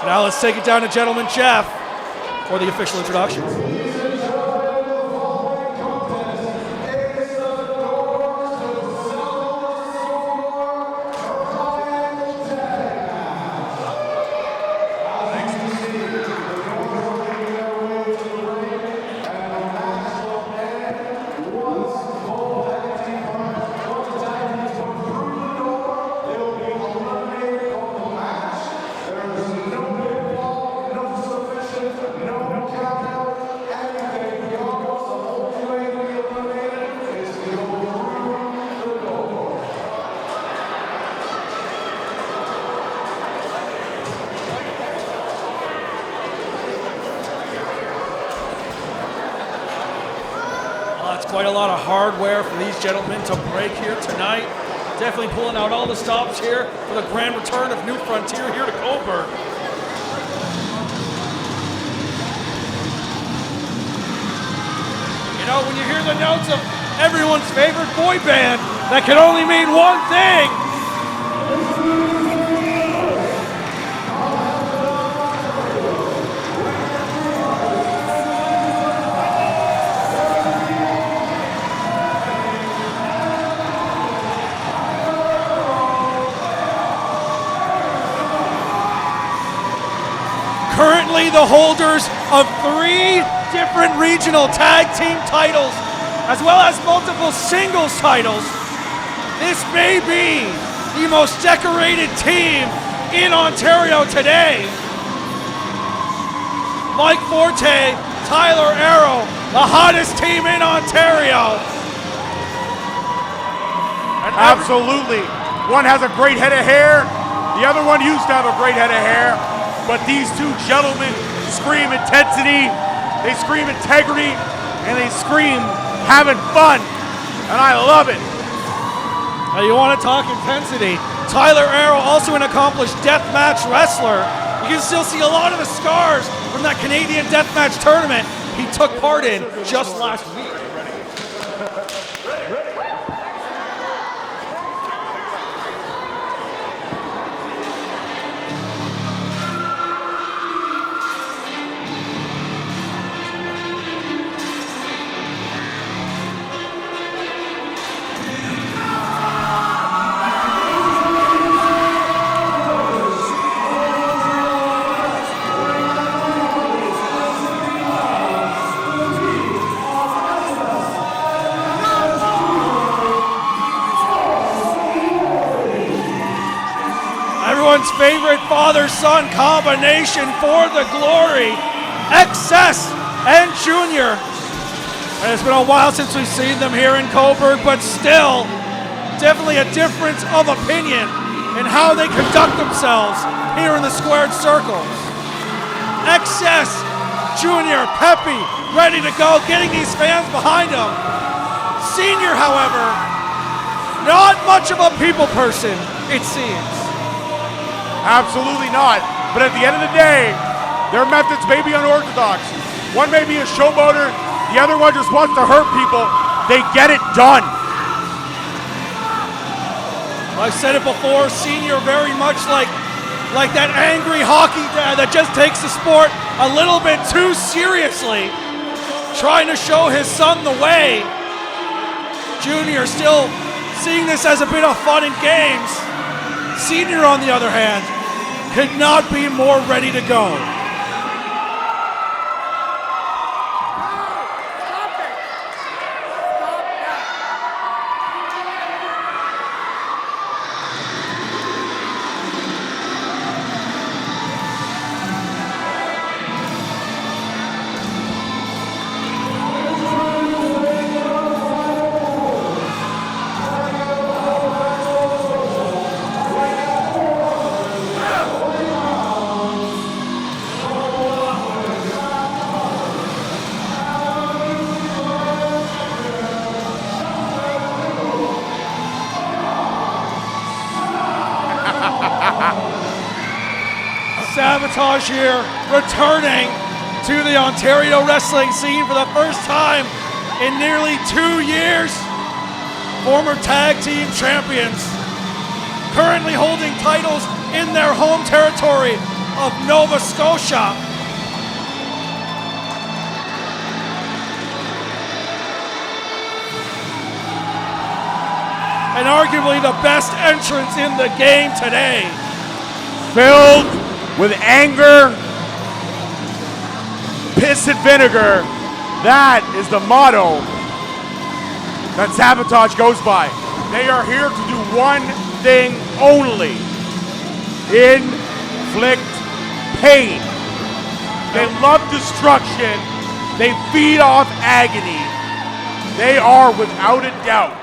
Now let's take it down to Gentleman Jeff for the official introductions. Quite a lot of hardware for these gentlemen to break here tonight. Definitely pulling out all the stops here for the grand return of New Frontier here to Cobourg. You know, when you hear the notes of everyone's favorite boy band, that can only mean one thing. Currently the holders of 3 different regional tag team titles, as well as multiple singles titles. This may be the most decorated team in Ontario today. Mike Forte, Tyler Aero, the hottest team in Ontario. And absolutely. One has a great head of hair. The other one used to have a great head of hair. But these two gentlemen scream intensity, they scream integrity, and they scream having fun. And I love it. Now you want to talk intensity. Tyler Aero, also an accomplished deathmatch wrestler. You can still see a lot of the scars from that Canadian deathmatch tournament he took part in just last week. Everyone's favorite father-son combination for the glory, eXess and Junior. And it's been a while since we've seen them here in Cobourg, but still, definitely a difference of opinion in how they conduct themselves here in the squared circle. eXess, Junior, peppy, ready to go, getting these fans behind him. Senior, however, not much of a people person, it seems. Absolutely not. But at the end of the day, their methods may be unorthodox. One may be a showboater, the other one just wants to hurt people. They get it done. I've said it before, Senior very much like that angry hockey dad that just takes the sport a little bit too seriously, trying to show his son the way. Junior still seeing this as a bit of fun and games. Senior, on the other hand, could not be more ready to go. Sabotage here, returning to the Ontario wrestling scene for the first time in nearly 2 years. Former tag team champions, currently holding titles in their home territory of Nova Scotia. And arguably the best entrance in the game today. Filled with anger, piss and vinegar. That is the motto that Sabotage goes by. They are here to do one thing only: inflict pain. They love destruction. They feed off agony. They are, without a doubt,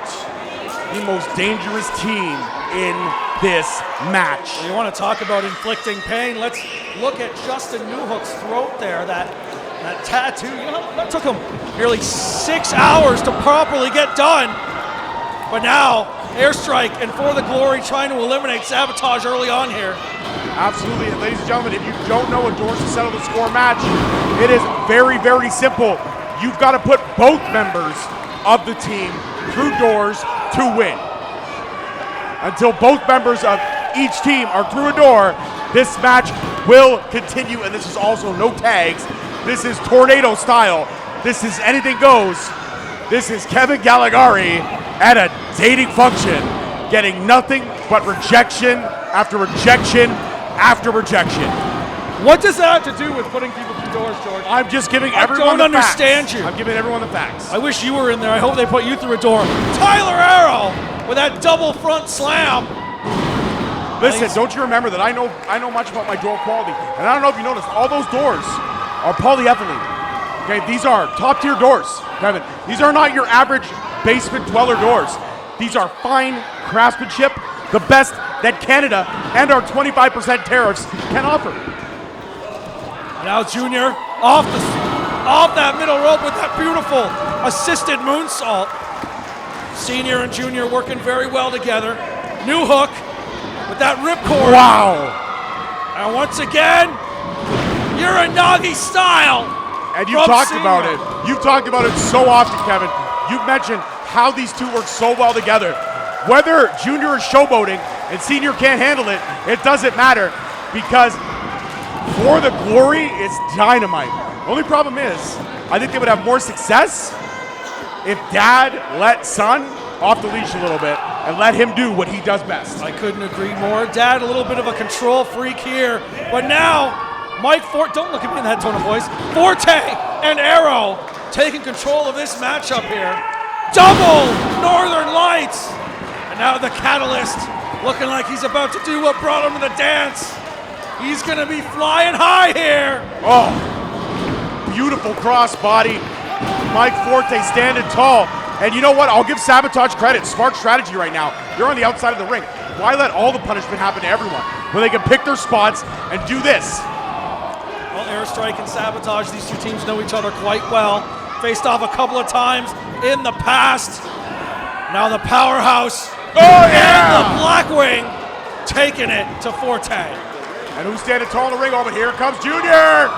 the most dangerous team in this match. You want to talk about inflicting pain? Let's look at Justin Newhook's throat there. That tattoo, you know, that took him nearly 6 hours to properly get done. But now, Airstrike and For the Glory trying to eliminate Sabotage early on here. Absolutely, and ladies and gentlemen, if you don't know a doors to settle the score match, it is very, very simple. You've got to put both members of the team through doors to win. Until both members of each team are through a door, this match will continue, and this is also no tags. This is tornado style. This is anything goes. This is Kevin Gallegari at a dating function, getting nothing but rejection after rejection after rejection. What does that have to do with putting people through doors, George? I'm just giving everyone the facts. I don't understand facts. you. I'm giving everyone the facts. I wish you were in there. I hope they put you through a door. Tyler Aero with that double front slam. Listen, don't you remember that I know much about my door quality, and I don't know if you noticed, all those doors are polyethylene. Okay, these are top tier doors, Kevin. These are not your average basement dweller doors. These are fine craftsmanship, the best that Canada and our 25% tariffs can offer. Now Junior off that middle rope with that beautiful assisted moonsault. Senior and Junior working very well together. Newhook with that ripcord. Wow. And once again, Uranagi style. And you've talked about it. You've talked about it so often, Kevin. You've mentioned how these two work so well together. Whether Junior is showboating and Senior can't handle it, it doesn't matter, because For the Glory is dynamite. The only problem is, I think they would have more success if Dad let Son off the leash a little bit and let him do what he does best. I couldn't agree more. Dad, a little bit of a control freak here, but now Mike Forte, don't look at me in that tone of voice. Forte and Aero taking control of this matchup here. Double Northern Lights. And now the Catalyst looking like he's about to do what brought him to the dance. He's gonna be flying high here. Oh, beautiful crossbody. Mike Forte standing tall. And you know what? I'll give Sabotage credit. Smart strategy right now. They're on the outside of the ring. Why let all the punishment happen to everyone when they can pick their spots and do this? Well, Airstrike and Sabotage, these two teams know each other quite well. Faced off a couple of times in the past. Now the Powerhouse and the Blackwing taking it to Forte. And who's standing tall in the ring? Oh, but here comes Junior!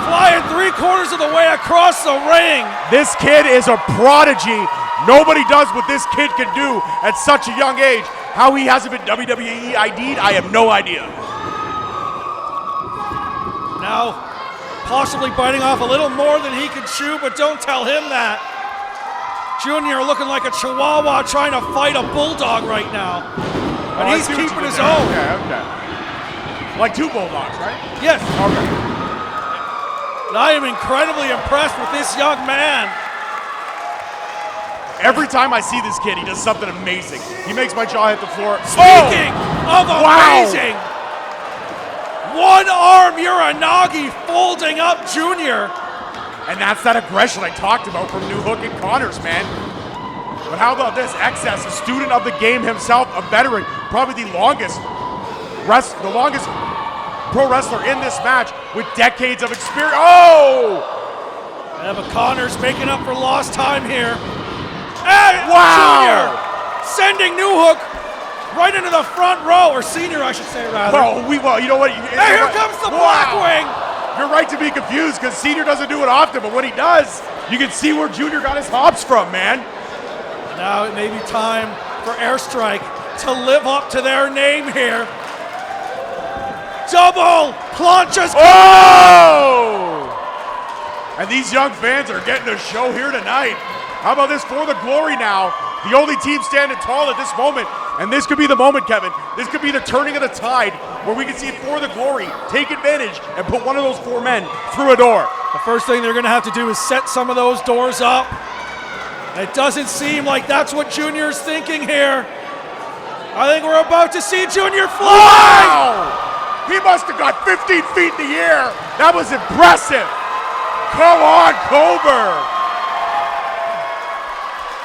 Flying 3/4 of the way across the ring. This kid is a prodigy. Nobody does what this kid can do at such a young age. How he hasn't been WWE ID'd, I have no idea. Now, possibly biting off a little more than he can chew, but don't tell him that. Junior looking like a chihuahua trying to fight a bulldog right now. And he's keeping his own. Okay. Like two bulldogs, right? Yes. Okay. And I am incredibly impressed with this young man. Every time I see this kid, he does something amazing. He makes my jaw hit the floor. Speaking of amazing, one arm Uranagi folding up Junior. And that's that aggression I talked about from Newhook and Connors, man. But how about this? eXess, a student of the game himself, a veteran, probably the longest pro wrestler in this match with decades of experience. Oh! Yeah, but Connors making up for lost time here. And wow! Junior sending Newhook right into the front row, or Senior, I should say, rather. Well, you know what? And here comes the Blackwing. You're right to be confused, because Senior doesn't do it often, but when he does, you can see where Junior got his hops from, man. Now it may be time for Airstrike to live up to their name here. double planchas. Oh! And these young fans are getting a show here tonight. How about this For the Glory now? The only team standing tall at this moment. And this could be the moment, Kevin. This could be the turning of the tide where we can see For the Glory take advantage and put one of those 4 men through a door. The first thing they're going to have to do is set some of those doors up. It doesn't seem like that's what Junior's thinking here. I think we're about to see Junior fly. Wow! He must have got 15 feet in the air. That was impressive. Come on, Cobourg.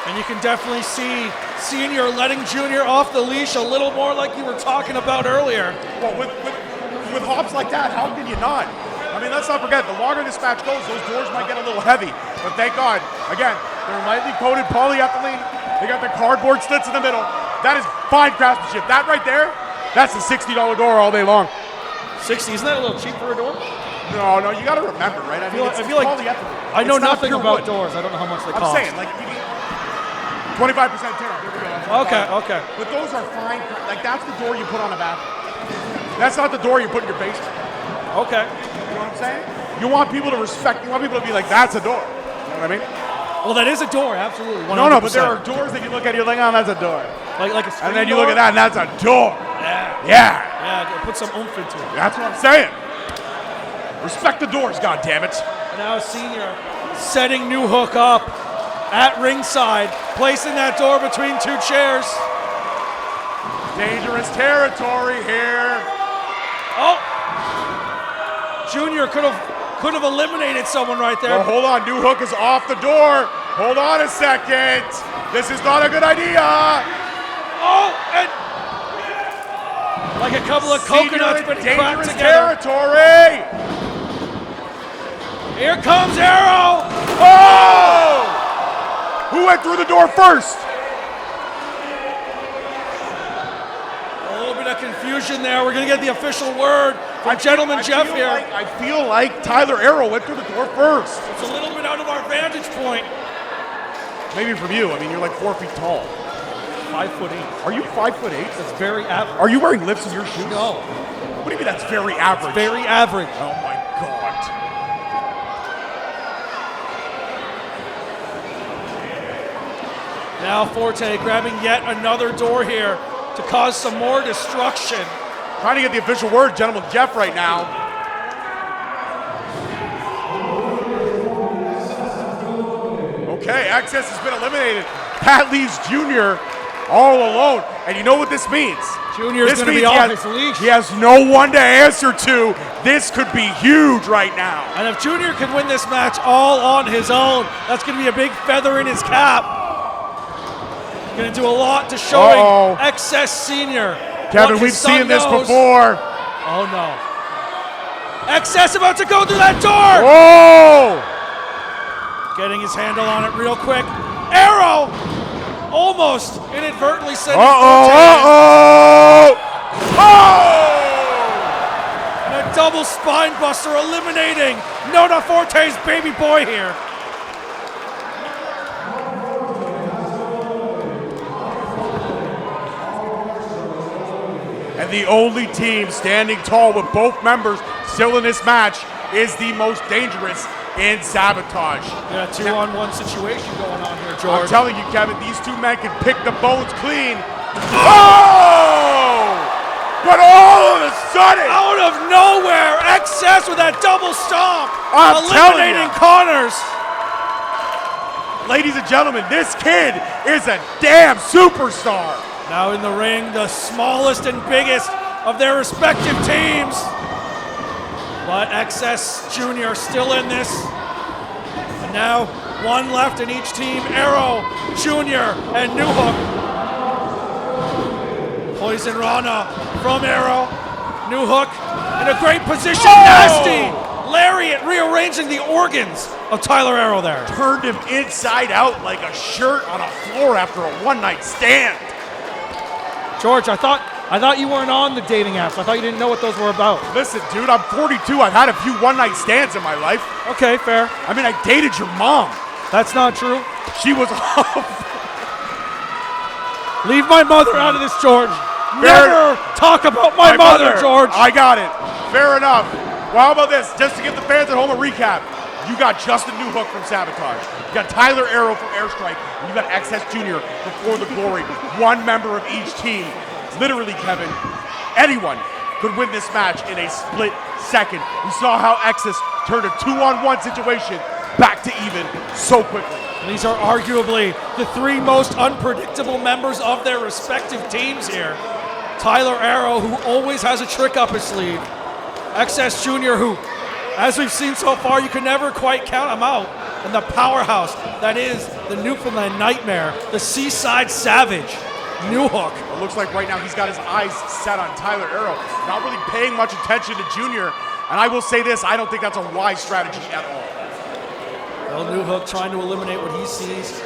And you can definitely see Senior letting Junior off the leash a little more like you were talking about earlier. Well, with hops like that, how can you not? I mean, let's not forget, the longer this match goes, those doors might get a little heavy. But thank God, again, they're lightly coated polyethylene. They got the cardboard slits in the middle. That is fine craftsmanship. That right there, that's a $60 door all day long. 60, isn't that a little cheap for a door? No, you got to remember, right? I mean, I feel like polyethylene. I know nothing about wood. doors. I don't know how much they I'm cost. saying, like, you need 25% tear. There we go. Okay. But those are fine. Like, that's the door you put on a bathroom. That's not the door you put in your basement. Okay. You know what I'm saying? You want people to respect. You want people to be like, that's a door. You know what I mean? Well, that is a door, absolutely. 100%. No, but there are doors that you look at, you're like, oh, that's a door. Like a screen And then you door? look at that, and that's a door. Yeah, put some oomph into it. That's what I'm saying. Respect the doors, goddammit. Now Senior setting Newhook up at ringside, placing that door between 2 chairs. Dangerous territory here. Oh! Junior could have eliminated someone right there. Well, hold on, Newhook is off the door. Hold on a second. This is not a good idea. Oh, and like a couple of coconuts, but cracked together. Territory. Here comes Aero. Oh! Who went through the door first? A little bit of confusion there. We're going to get the official word from Gentleman Jeff here. I feel like Tyler Aero went through the door first. It's a little bit out of our vantage point. Maybe from you. I mean, you're like 4 feet tall. 5'8". Are you 5'8"? That's very average. Are you wearing lifts in your shoes? No. What do you mean that's very average? Very average. Oh my God. Now Forte grabbing yet another door here to cause some more destruction. Trying to get the official word, Gentleman Jeff, right now. Okay, eXess has been eliminated. That leaves Junior all alone. And you know what this means? Junior's going to be off his leash. He has no one to answer to. This could be huge right now. And if Junior can win this match all on his own, that's going to be a big feather in his cap. Going to do a lot to showing eXess Senior. Kevin, we've seen this before. Oh no. eXess about to go through that door. Whoa! Getting his handle on it real quick. Aero almost inadvertently sending Oh! And a double spine buster eliminating Nona Forte's baby boy here. And the only team standing tall with both members still in this match is the most dangerous in Sabotage. Yeah, 2-on-1 situation going on here, George. I'm telling you, Kevin, these 2 men can pick the bones clean. Oh! But all of a sudden, out of nowhere, eXess with that double stomp, I'm eliminating Connors. Ladies and gentlemen, this kid is a damn superstar. Now in the ring, the smallest and biggest of their respective teams. But eXess Jr. still in this. And now 1 left in each team, Aero, Jr., and Newhook. Poison Rana from Aero. Newhook in a great position, nasty! Lariat rearranging the organs of Tyler Aero there. Turned him inside out like a shirt on a floor after a one-night stand. George, I thought you weren't on the dating apps. I thought you didn't know what those were about. Listen, dude, I'm 42. I've had a few one-night stands in my life. Okay, fair. I mean, I dated your mom. That's not true. She was off. Leave my mother out of this, George. Never talk about my mother, George. I got it. Fair enough. Well, how about this? Just to give the fans at home a recap. You got Justin Newhook from Sabotage. You got Tyler Aero from Airstrike. And you got eXess Jr. from For the Glory. One member of each team. Literally, Kevin, anyone could win this match in a split second. We saw how eXess turned a 2-on-1 situation back to even so quickly. These are arguably the three most unpredictable members of their respective teams here. Tyler Aero, who always has a trick up his sleeve. eXess Jr., who, as we've seen so far, you can never quite count him out. And the powerhouse that is the Newfoundland Nightmare, the Seaside Savage, Newhook. It looks like right now he's got his eyes set on Tyler Aero, not really paying much attention to Junior. And I will say this, I don't think that's a wise strategy at all. Well, Newhook trying to eliminate what he sees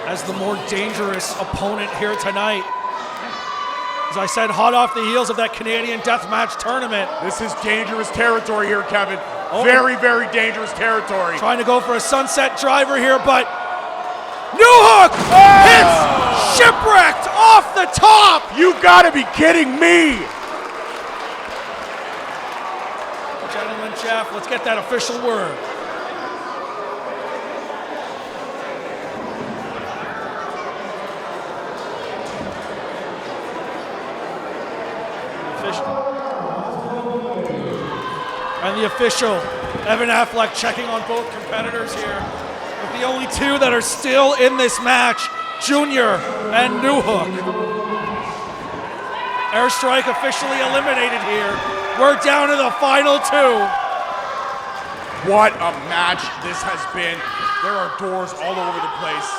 as the more dangerous opponent here tonight. As I said, hot off the heels of that Canadian Deathmatch tournament. This is dangerous territory here, Kevin. Very, very dangerous territory. Trying to go for a sunset driver here, but Newhook hits Shipwrecked off the top. You gotta be kidding me. Gentlemen, Jeff, let's get that official word. And the official, Evan Affleck, checking on both competitors here. But the only two that are still in this match, Junior and Newhook. Airstrike officially eliminated here. We're down to the final two. What a match this has been. There are doors all over the place.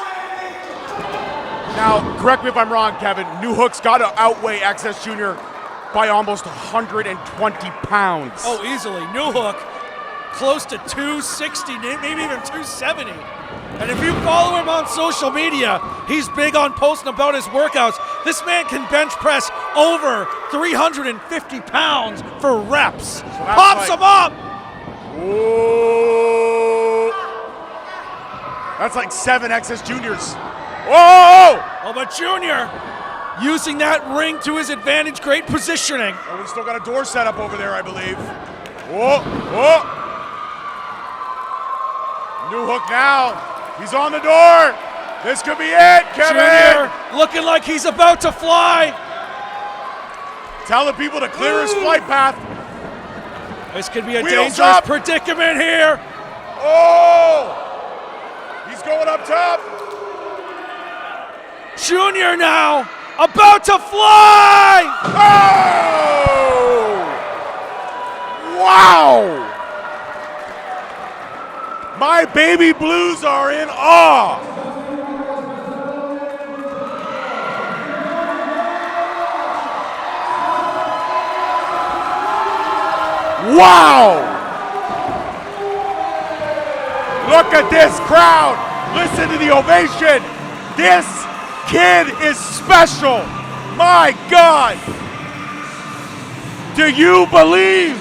Now, correct me if I'm wrong, Kevin. Newhook's got to outweigh eXess Jr. by almost 120 pounds. Oh, easily. Newhook close to 260, maybe even 270. And if you follow him on social media, he's big on posting about his workouts. This man can bench press over 350 pounds for reps. So pops him up. Whoa. That's like 7 eXess Juniors. Whoa! Oh, but Junior using that ring to his advantage, great positioning. Oh, we still got a door set up over there, I believe. Whoa, whoa. Newhook now. He's on the door. This could be it, Kevin. Junior looking like he's about to fly. Tell the people to clear his flight path. This could be a Wheels dangerous up. predicament here. Oh! He's going up top. Junior now about to fly. Oh! Wow! My baby blues are in awe. Wow! Look at this crowd. Listen to the ovation. This kid is special. My God. Do you believe?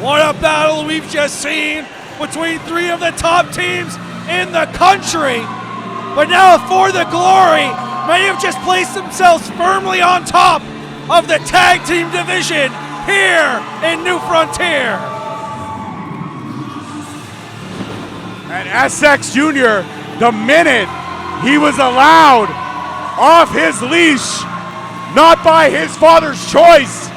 What a battle we've just seen between three of the top teams in the country. But now For the Glory may have just placed themselves firmly on top of the tag team division here in New Frontier. And SX Jr., the minute he was allowed off his leash, not by his father's choice,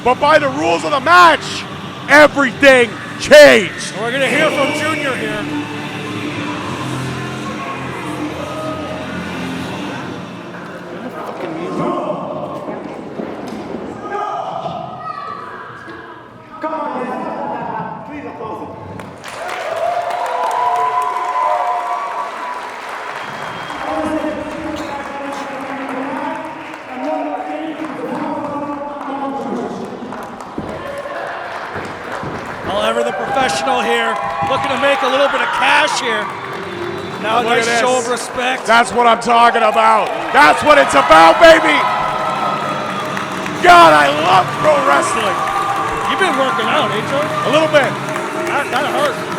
but by the rules of the match, everything changed. We're going to hear from Junior here. Ever the professional here, looking to make a little bit of cash here. Now a nice show of respect. That's what I'm talking about. That's what it's about, baby. God, I love pro wrestling. You've been working out, eh, Joe? A little bit. That hurt.